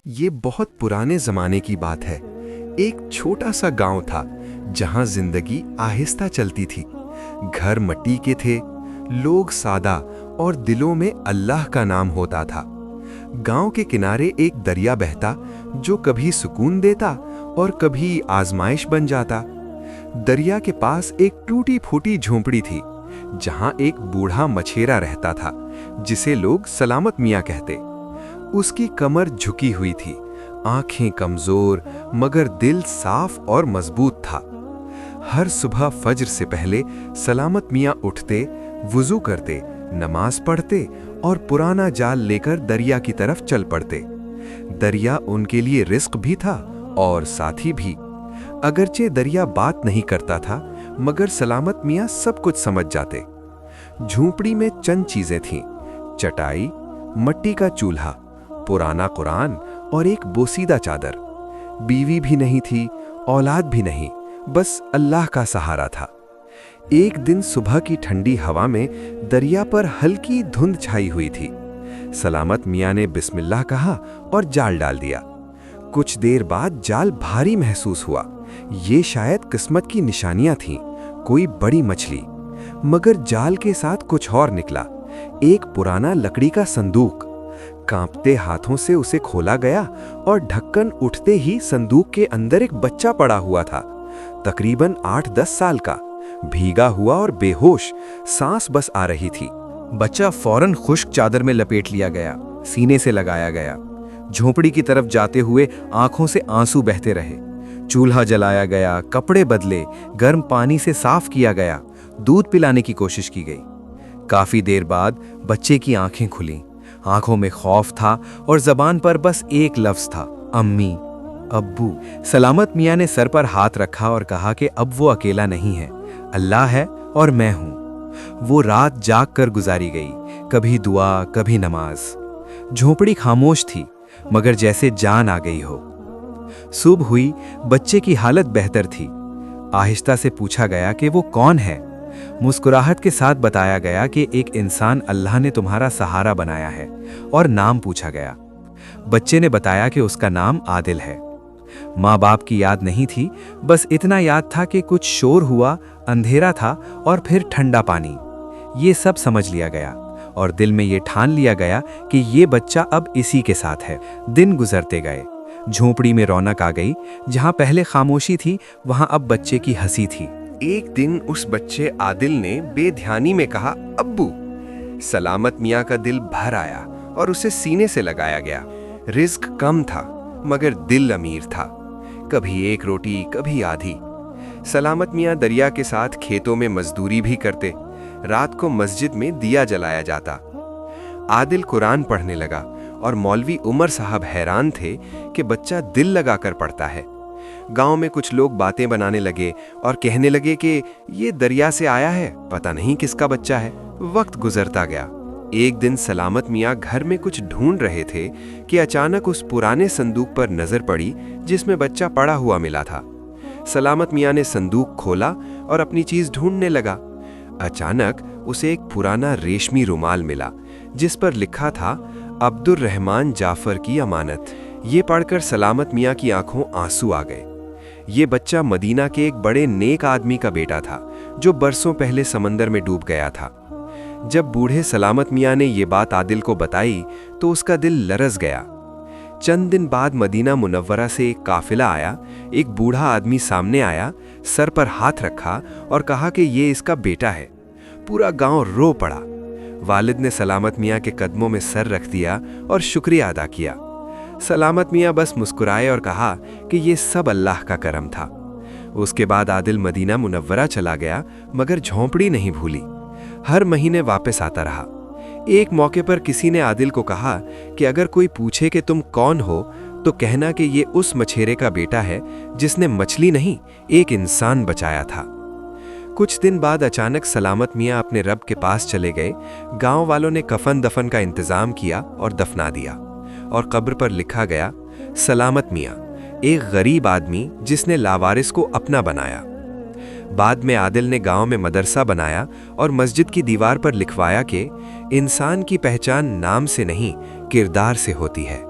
یہ بہت پرانے زمانے کی بات ہے۔ ایک چھوٹا سا گاؤں تھا جہاں زندگی آہستہ چلتی تھی۔ گھر مٹی کے تھے، لوگ سادہ اور دلوں میں اللہ کا نام ہوتا تھا۔ گاؤں کے کنارے ایک دریا بہتا جو کبھی سکون دیتا اور کبھی آزمائش بن جاتا۔ دریا کے پاس ایک ٹوٹی پھوٹی جھونپڑی تھی جہاں ایک بوڑھا مچھیرا رہتا تھا جسے لوگ سلامت میاں کہتے۔ اس کی کمر جھکی ہوئی تھی، آنکھیں کمزور مگر دل صاف اور مضبوط تھا۔ ہر صبح فجر سے پہلے سلامت میاں اٹھتے، وضو کرتے، نماز پڑھتے اور پرانا جال لے کر دریا کی طرف چل پڑتے۔ دریا ان کے لیے رزق بھی تھا اور ساتھی بھی۔ اگرچہ دریا بات نہیں کرتا تھا مگر سلامت میاں سب کچھ سمجھ جاتے۔ جھونپڑی میں چند چیزیں تھیں: چٹائی، مٹی کا چولہا، پرانا قرآن اور ایک بوسیدہ چادر۔ بیوی بھی نہیں تھی، اولاد بھی نہیں، بس اللہ کا سہارا تھا۔ ایک دن صبح کی ٹھنڈی ہوا میں دریا پر ہلکی دھند چھائی ہوئی تھی۔ سلامت میاں نے بسم اللہ کہا اور جال ڈال دیا۔ کچھ دیر بعد جال بھاری محسوس ہوا۔ یہ شاید قسمت کی نشانیاں تھیں، کوئی بڑی مچھلی۔ مگر جال کے ساتھ کچھ اور نکلا، ایک پرانا لکڑی کا صندوق۔ کانپتے ہاتھوں سے اسے کھولا گیا اور ڈھکن اٹھتے ہی صندوق کے اندر ایک بچہ پڑا ہوا تھا، تقریباً 8-10 سال کا، بھیگا ہوا اور بے ہوش، سانس بس آ رہی تھی۔ بچہ فوراً خشک چادر میں لپیٹ لیا گیا، سینے سے لگایا گیا۔ جھونپڑی کی طرف جاتے ہوئے آنکھوں سے آنسو بہتے رہے۔ چولہا جلایا گیا، کپڑے بدلے، گرم پانی سے صاف کیا گیا، دودھ پلانے کی کوشش کی گئی۔ کافی دیر بعد بچے کی آنکھیں کھلیں۔ آنکھوں میں خوف تھا اور زبان پر بس ایک لفظ تھا: امی، ابو۔ سلامت میاں نے سر پر ہاتھ رکھا اور کہا کہ اب وہ اکیلا نہیں ہے، اللہ ہے اور میں ہوں۔ وہ رات جاگ کر گزاری گئی، کبھی دعا، کبھی نماز۔ جھونپڑی خاموش تھی مگر جیسے جان آ گئی ہو۔ صبح ہوئی، بچے کی حالت بہتر تھی۔ آہستہ سے پوچھا گیا کہ وہ کون ہے۔ مسکراہٹ کے ساتھ بتایا گیا کہ ایک انسان اللہ نے تمہارا سہارا بنایا ہے، اور نام پوچھا گیا۔ بچے نے بتایا کہ اس کا نام عادل ہے۔ ماں باپ کی یاد نہیں تھی، بس اتنا یاد تھا کہ کچھ شور ہوا، اندھیرا تھا اور پھر ٹھنڈا پانی۔ یہ سب سمجھ لیا گیا اور دل میں یہ ٹھان لیا گیا کہ یہ بچہ اب اسی کے ساتھ ہے۔ دن گزرتے گئے، جھونپڑی میں رونق آ گئی۔ جہاں پہلے خاموشی تھی وہاں اب بچے کی ہنسی تھی۔ ایک دن اس بچے عادل نے بے دھیانی میں کہا، ابو۔ سلامت میاں کا دل بھر آیا اور اسے سینے سے لگایا گیا۔ رزق کم تھا مگر دل امیر تھا، کبھی ایک روٹی، کبھی آدھی۔ سلامت میاں دریا کے ساتھ کھیتوں میں مزدوری بھی کرتے، رات کو مسجد میں دیا جلایا جاتا۔ عادل قرآن پڑھنے لگا اور مولوی عمر صاحب حیران تھے کہ بچہ دل لگا کر پڑھتا ہے۔ گاؤں میں کچھ لوگ باتیں بنانے لگے اور کہنے لگے کہ یہ دریا سے آیا ہے، پتہ نہیں کس کا بچہ ہے۔ وقت گزرتا گیا۔ ایک دن سلامت میاں گھر میں کچھ ڈھونڈ رہے تھے کہ اچانک اس پرانے صندوق پر نظر پڑی جس میں بچہ پڑا ہوا ملا تھا۔ سلامت میاں نے صندوق کھولا اور اپنی چیز ڈھونڈنے لگا۔ اچانک اسے ایک پرانا ریشمی رومال ملا جس پر لکھا تھا: عبد الرحمن جعفر کی امانت۔ یہ پڑھ کر سلامت میاں کی آنکھوں آنسو آ گئے۔ یہ بچہ مدینہ کے ایک بڑے نیک آدمی کا بیٹا تھا جو برسوں پہلے سمندر میں ڈوب گیا تھا۔ جب بوڑھے سلامت میاں نے یہ بات عادل کو بتائی تو اس کا دل لرز گیا۔ چند دن بعد مدینہ منورہ سے ایک قافلہ آیا۔ ایک بوڑھا آدمی سامنے آیا، سر پر ہاتھ رکھا اور کہا کہ یہ اس کا بیٹا ہے۔ پورا گاؤں رو پڑا۔ والد نے سلامت میاں کے قدموں میں سر رکھ دیا اور شکریہ ادا کیا۔ سلامت میاں بس مسکرائے اور کہا کہ یہ سب اللہ کا کرم تھا۔ اس کے بعد عادل مدینہ منورہ چلا گیا مگر جھونپڑی نہیں بھولی۔ ہر مہینے واپس آتا رہا۔ ایک موقع پر کسی نے عادل کو کہا کہ اگر کوئی پوچھے کہ تم کون ہو تو کہنا کہ یہ اس مچھیرے کا بیٹا ہے جس نے مچھلی نہیں، ایک انسان بچایا تھا۔ کچھ دن بعد اچانک سلامت میاں اپنے رب کے پاس چلے گئے۔ گاؤں والوں نے کفن دفن کا انتظام کیا اور دفنا دیا، اور قبر پر لکھا گیا: سلامت میاں، ایک غریب آدمی جس نے لاوارث کو اپنا بنایا۔ بعد میں عادل نے گاؤں میں مدرسہ بنایا اور مسجد کی دیوار پر لکھوایا کہ انسان کی پہچان نام سے نہیں، کردار سے ہوتی ہے۔